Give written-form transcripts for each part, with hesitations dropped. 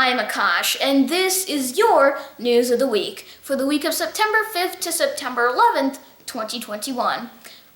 I'm Akash, and this is your News of the Week for the week of September 5th to September 11th, 2021.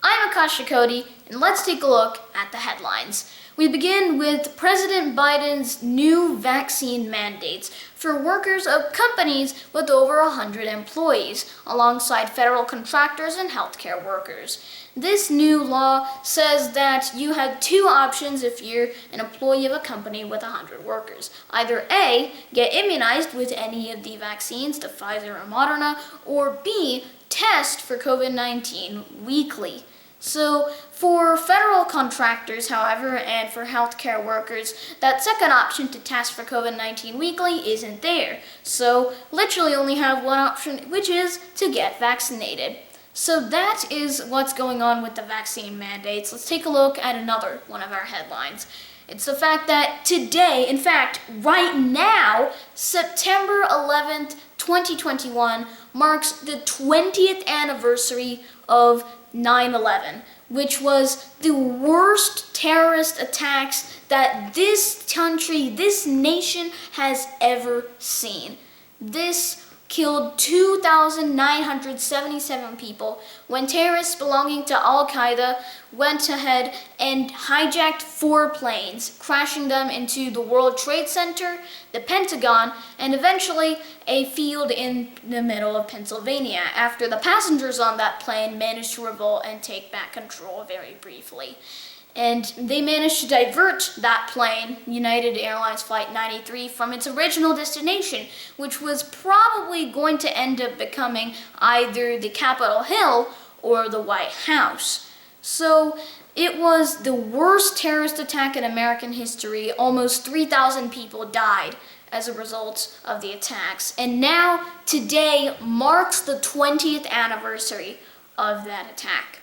I'm Akash Shakoti, and let's take a look at the headlines. We begin with President Biden's new vaccine mandates for workers of companies with over 100 employees, alongside federal contractors and healthcare workers. This new law says that you have two options if you're an employee of a company with 100 workers. Either A, get immunized with any of the vaccines, the Pfizer or Moderna, or B, test for COVID-19 weekly. So for federal contractors, however, and for healthcare workers, that second option to test for COVID-19 weekly isn't there. So literally only have one option, which is to get vaccinated. So that is what's going on with the vaccine mandates. Let's take a look at another one of our headlines. It's the fact that today, in fact, right now, September 11th, 2021, marks the 20th anniversary of 9/11, which was the worst terrorist attacks that this country, this nation has ever seen. This killed 2,977 people when terrorists belonging to Al-Qaeda went ahead and hijacked 4 planes, crashing them into the World Trade Center, the Pentagon, and eventually a field in the middle of Pennsylvania, after the passengers on that plane managed to revolt and take back control very briefly. And they managed to divert that plane, United Airlines Flight 93, from its original destination, which was probably going to end up becoming either the Capitol Hill or the White House. So it was the worst terrorist attack in American history. Almost 3,000 people died as a result of the attacks. And now, today marks the 20th anniversary of that attack.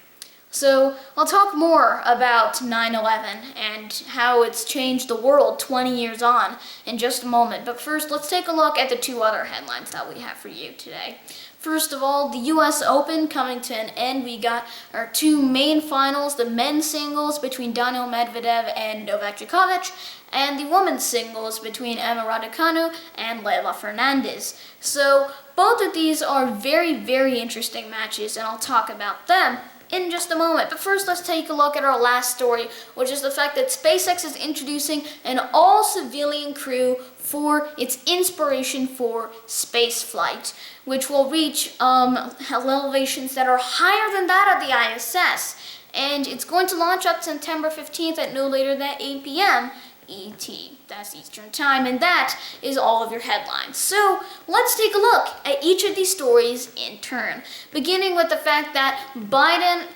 So I'll talk more about 9/11 and how it's changed the world 20 years on in just a moment. But first, let's take a look at the two other headlines that we have for you today. First of all, the US Open coming to an end. We got our two main finals, the men's singles between Daniil Medvedev and Novak Djokovic, and the women's singles between Emma Raducanu and Leylah Fernandez. So both of these are very, very interesting matches, and I'll talk about them in just a moment. But first, let's take a look at our last story, which is the fact that SpaceX is introducing an all-civilian crew for its Inspiration 4 space flight, which will reach elevations that are higher than that of the ISS. And it's going to launch up September 15th at no later than 8 p.m. ET. That's Eastern Time, and that is all of your headlines. So let's take a look at each of these stories in turn, beginning with the fact that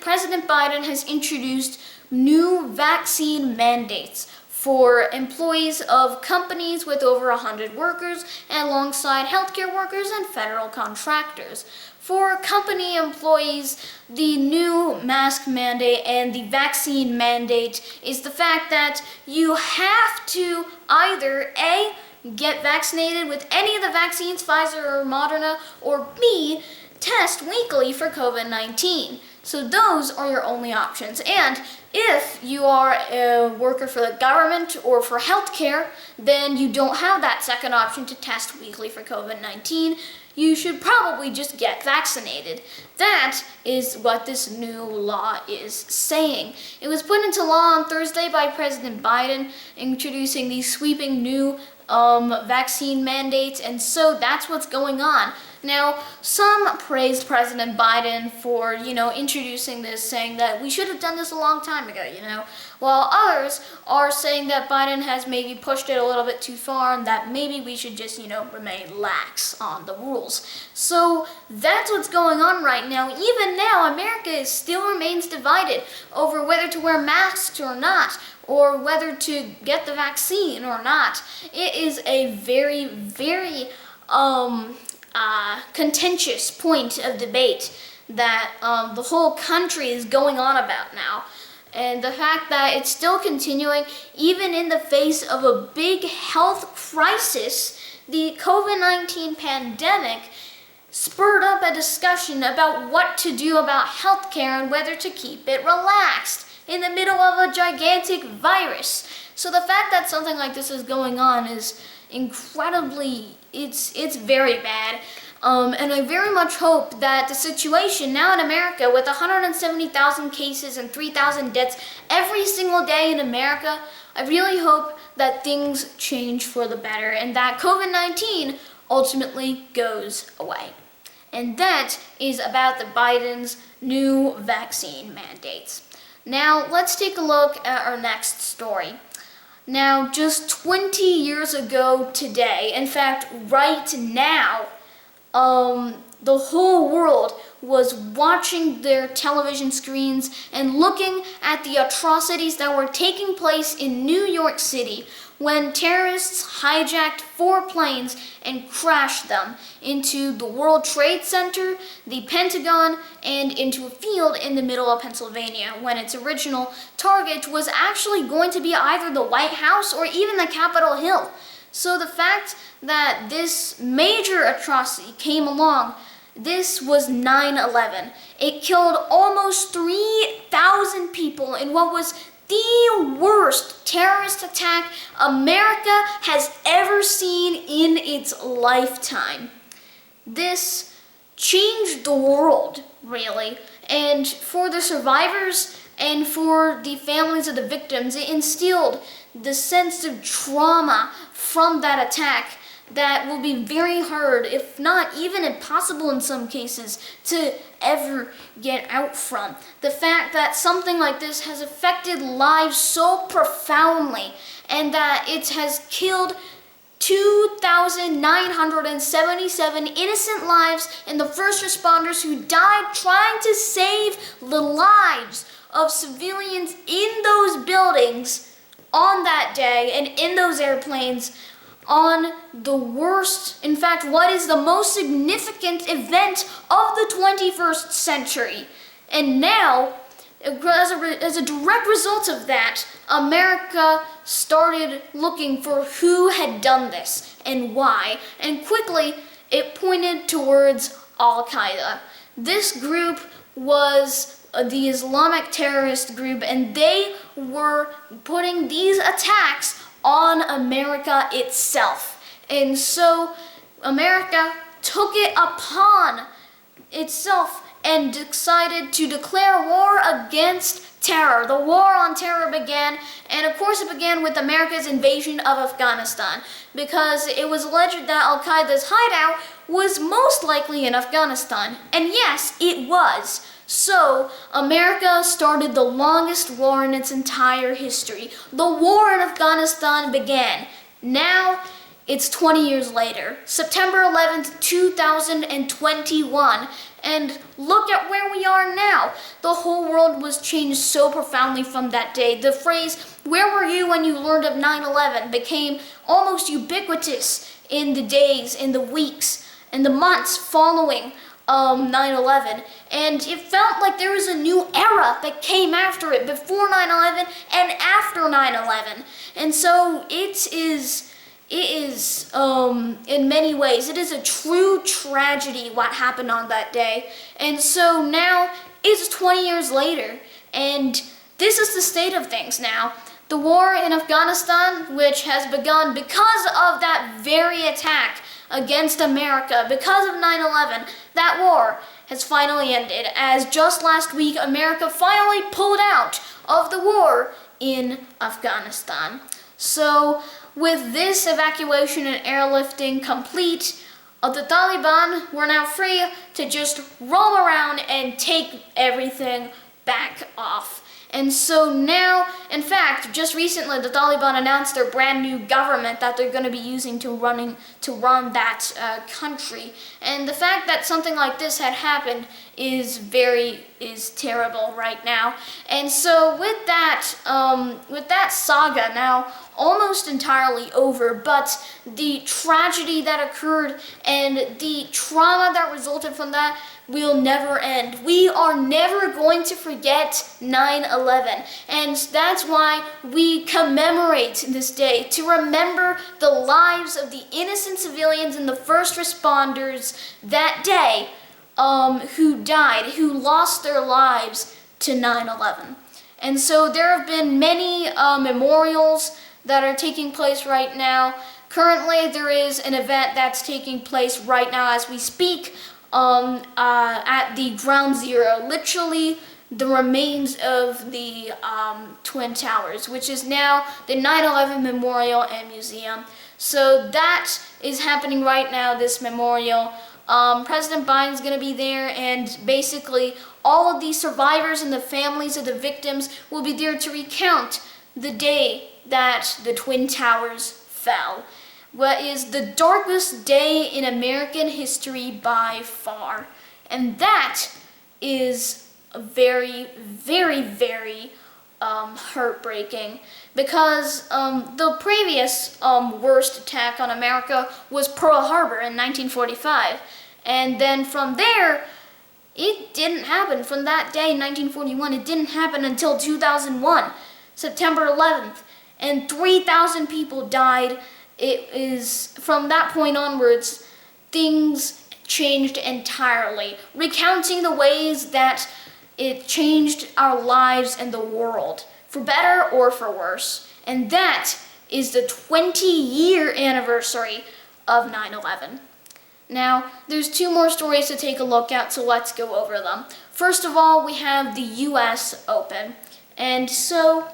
President Biden has introduced new vaccine mandates for employees of companies with over 100 workers, and alongside healthcare workers and federal contractors. For company employees, the new mask mandate and the vaccine mandate is the fact that you have to either A, get vaccinated with any of the vaccines, Pfizer or Moderna, or B, test weekly for COVID-19. So those are your only options. And if you are a worker for the government or for healthcare, then you don't have that second option to test weekly for COVID-19. You should probably just get vaccinated. That is what this new law is saying. It was put into law on Thursday by President Biden, introducing these sweeping new vaccine mandates, and so that's what's going on. Now, some praised President Biden for, introducing this, saying that we should have done this a long time ago, while others are saying that Biden has maybe pushed it a little bit too far and that maybe we should just, remain lax on the rules. So that's what's going on right now. Even now, America still remains divided over whether to wear masks or not, or whether to get the vaccine or not. It is a very, very contentious point of debate that the whole country is going on about now. And the fact that it's still continuing, even in the face of a big health crisis, the COVID-19 pandemic spurred up a discussion about what to do about healthcare and whether to keep it relaxed in the middle of a gigantic virus. So the fact that something like this is going on is incredibly, it's very bad. And I very much hope that the situation now in America with 170,000 cases and 3,000 deaths every single day in America, I really hope that things change for the better and that COVID-19 ultimately goes away. And that is about the Biden's new vaccine mandates. Now, let's take a look at our next story. Now, just 20 years ago today, in fact, right now, the whole world was watching their television screens and looking at the atrocities that were taking place in New York City when terrorists hijacked 4 planes and crashed them into the World Trade Center, the Pentagon, and into a field in the middle of Pennsylvania, when its original target was actually going to be either the White House or even the Capitol Hill. So the fact that this major atrocity came along, this was 9/11. It killed almost 3,000 people in what was the worst terrorist attack America has ever seen in its lifetime. This changed the world, really, and for the survivors and for the families of the victims, it instilled the sense of trauma from that attack that will be very hard, if not even impossible in some cases, to ever get out from. The fact that something like this has affected lives so profoundly and that it has killed 2,977 innocent lives and the first responders who died trying to save the lives of civilians in those buildings on that day and in those airplanes on the worst, in fact, what is the most significant event of the 21st century. And now, as a direct result of that, America started looking for who had done this and why. And quickly, it pointed towards Al-Qaeda. This group was the Islamic terrorist group, and they were putting these attacks on America itself. And so America took it upon itself and decided to declare war against terror. The war on terror began, and of course it began with America's invasion of Afghanistan, because it was alleged that Al-Qaeda's hideout was most likely in Afghanistan. And yes, it was. So, America started the longest war in its entire history. The war in Afghanistan began. Now, it's 20 years later, September 11th, 2021, and look at where we are now. The whole world was changed so profoundly from that day. The phrase, "Where were you when you learned of 9/11?" became almost ubiquitous in the days, in the weeks, and the months following 9/11, and it felt like there was a new era that came after it, before 9/11 and after 9/11. And so it is in many ways, it is a true tragedy what happened on that day. And so now it's 20 years later, and this is the state of things now. The war in Afghanistan, which has begun because of that very attack against America, because of 9/11, that war has finally ended, as just last week America finally pulled out of the war in Afghanistan. So with this evacuation and airlifting complete, the Taliban were now free to just roam around and take everything back off. And so now, in fact, just recently the Taliban announced their brand new government that they're going to be using to run that country. And the fact that something like this had happened is terrible right now. And so with that saga now almost entirely over, but the tragedy that occurred and the trauma that resulted from that will never end. We are never going to forget 9/11, and that's why we commemorate this day, to remember the lives of the innocent civilians and the first responders that day who died, who lost their lives to 9/11. And so there have been many memorials that are taking place right now. Currently, there is an event that's taking place right now as we speak at the Ground Zero, literally the remains of the Twin Towers, which is now the 9/11 Memorial and Museum. So that is happening right now, this memorial. President Biden's going to be there, and basically all of the survivors and the families of the victims will be there to recount the day that the Twin Towers fell. What is the darkest day in American history by far. And that is very, very, very heartbreaking, because the previous worst attack on America was Pearl Harbor in 1945. And then from there, it didn't happen. From that day in 1941, it didn't happen until 2001, September 11th. And 3,000 people died. It is, from that point onwards, things changed entirely, recounting the ways that it changed our lives and the world, for better or for worse. And that is the 20-year anniversary of 9/11. Now, there's two more stories to take a look at, so let's go over them. First of all, we have the U.S. Open. And so,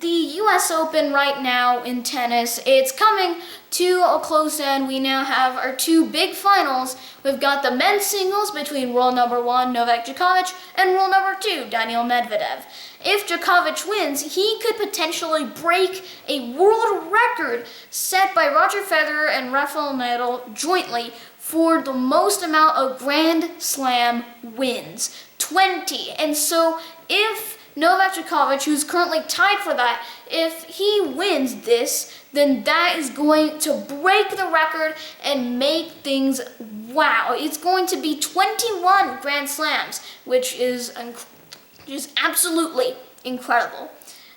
the U.S. Open right now in tennis, it's coming to a close end. We now have our two big finals. We've got the men's singles between world number 1, Novak Djokovic, and world number 2, Daniil Medvedev. If Djokovic wins, he could potentially break a world record set by Roger Federer and Rafael Nadal jointly for the most amount of Grand Slam wins, 20. And so if Novak Djokovic, who's currently tied for that, if he wins this, then that is going to break the record and make things wow. It's going to be 21 Grand Slams, which is absolutely incredible.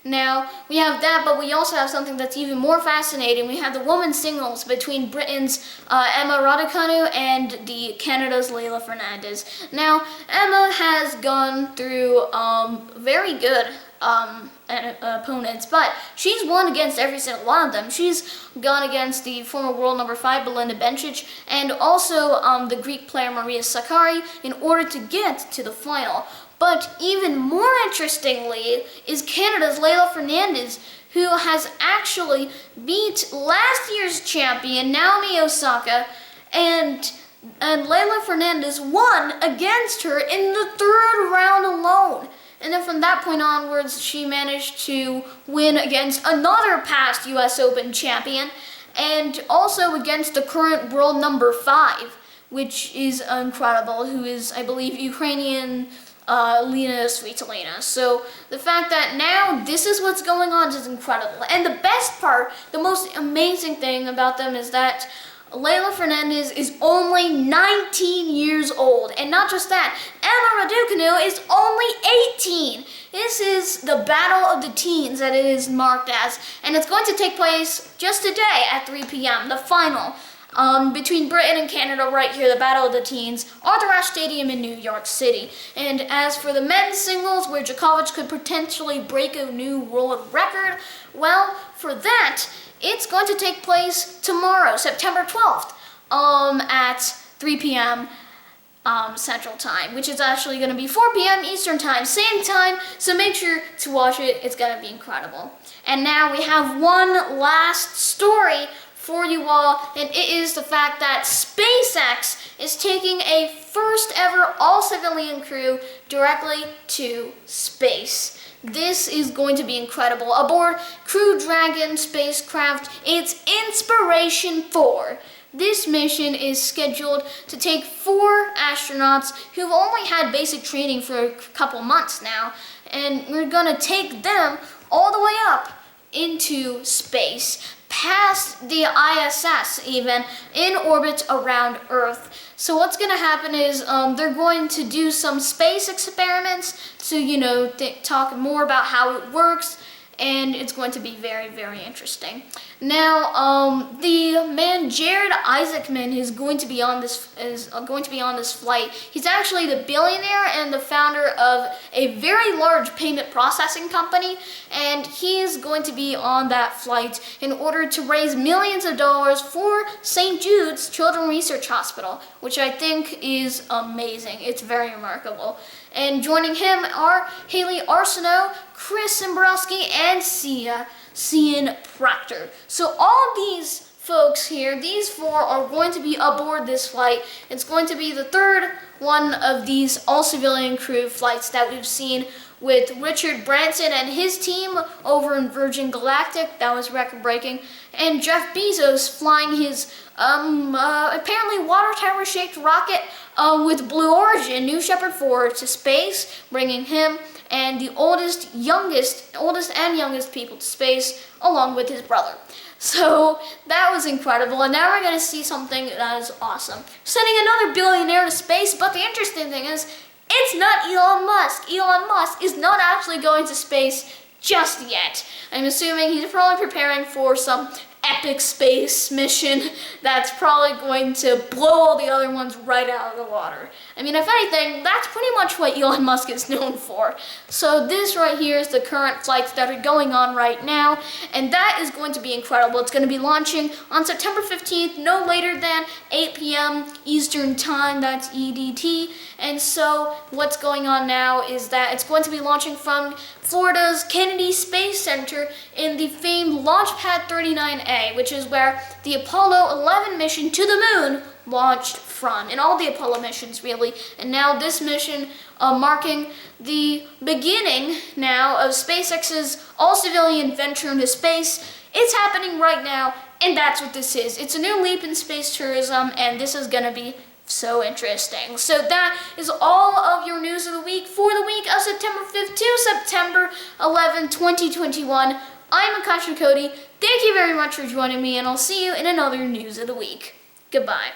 Now, we have that, but we also have something that's even more fascinating. We have the women's singles between Britain's Emma Raducanu and Canada's Leylah Fernandez. Now, Emma has gone through very good opponents, but she's won against every single one of them. She's gone against the former world number 5, Belinda Bencic, and also the Greek player Maria Sakkari in order to get to the final. But even more interestingly is Canada's Leylah Fernandez, who has actually beat last year's champion, Naomi Osaka, and Leylah Fernandez won against her in the 3rd round alone. And then from that point onwards, she managed to win against another past U.S. Open champion, and also against the current world number 5, which is incredible, who is, I believe, Ukrainian Lena Svitolina. So the fact that now this is what's going on is incredible. And the best part, the most amazing thing about them is that Leylah Fernandez is only 19 years old. And not just that, Emma Raducanu is only 18. This is the battle of the teens that it is marked as. And it's going to take place just today at 3 p.m., the final. Between Britain and Canada right here, the Battle of the Teens, Arthur Ashe Stadium in New York City. And as for the men's singles, where Djokovic could potentially break a new world record, well, for that, it's going to take place tomorrow, September 12th, at 3 p.m. Central Time, which is actually going to be 4 p.m. Eastern Time, same time, so make sure to watch it. It's going to be incredible. And now we have one last story for you all, and it is the fact that SpaceX is taking a first ever all-civilian crew directly to space. This is going to be incredible. Aboard Crew Dragon spacecraft, it's Inspiration 4. This mission is scheduled to take 4 astronauts who've only had basic training for a couple months now, and we're gonna take them all the way up into space, past the ISS even, in orbit around Earth. So what's going to happen is they're going to do some space experiments to, talk more about how it works and it's going to be very, very interesting. Now, the man Jared Isaacman is going to be on this flight. He's actually the billionaire and the founder of a very large payment processing company, and he's going to be on that flight in order to raise millions of dollars for St. Jude's Children's Research Hospital, which I think is amazing. It's very remarkable. And joining him are Haley Arsenault, Chris Zimbrowski, and Cian Proctor. So all of these folks here, these four, are going to be aboard this flight. It's going to be the third one of these all-civilian crew flights that we've seen with Richard Branson and his team over in Virgin Galactic. That was record-breaking. And Jeff Bezos flying his apparently water tower-shaped rocket with Blue Origin, New Shepard 4, to space, bringing him and the oldest and youngest people to space, along with his brother. So that was incredible, and now we're going to see something that is awesome. Sending another billionaire to space, but the interesting thing is, it's not Elon Musk. Elon Musk is not actually going to space just yet. I'm assuming he's probably preparing for some epic space mission that's probably going to blow all the other ones right out of the water. I mean, if anything, that's pretty much what Elon Musk is known for. So this right here is the current flights that are going on right now, and that is going to be incredible. It's going to be launching on September 15th, no later than 8 p.m. Eastern Time, that's EDT. And so what's going on now is that it's going to be launching from Florida's Kennedy Space Center in the famed Launch Pad 39A, which is where the Apollo 11 mission to the moon launched from, and all the Apollo missions really. And now this mission marking the beginning now of SpaceX's all-civilian venture into space. It's happening right now, and that's what this is. It's a new leap in space tourism, and this is going to be so interesting. So that is all of your news of the week for the week of September 5th to September 11th, 2021. I'm Akasha Cody. Thank you very much for joining me, and I'll see you in another news of the week. Goodbye.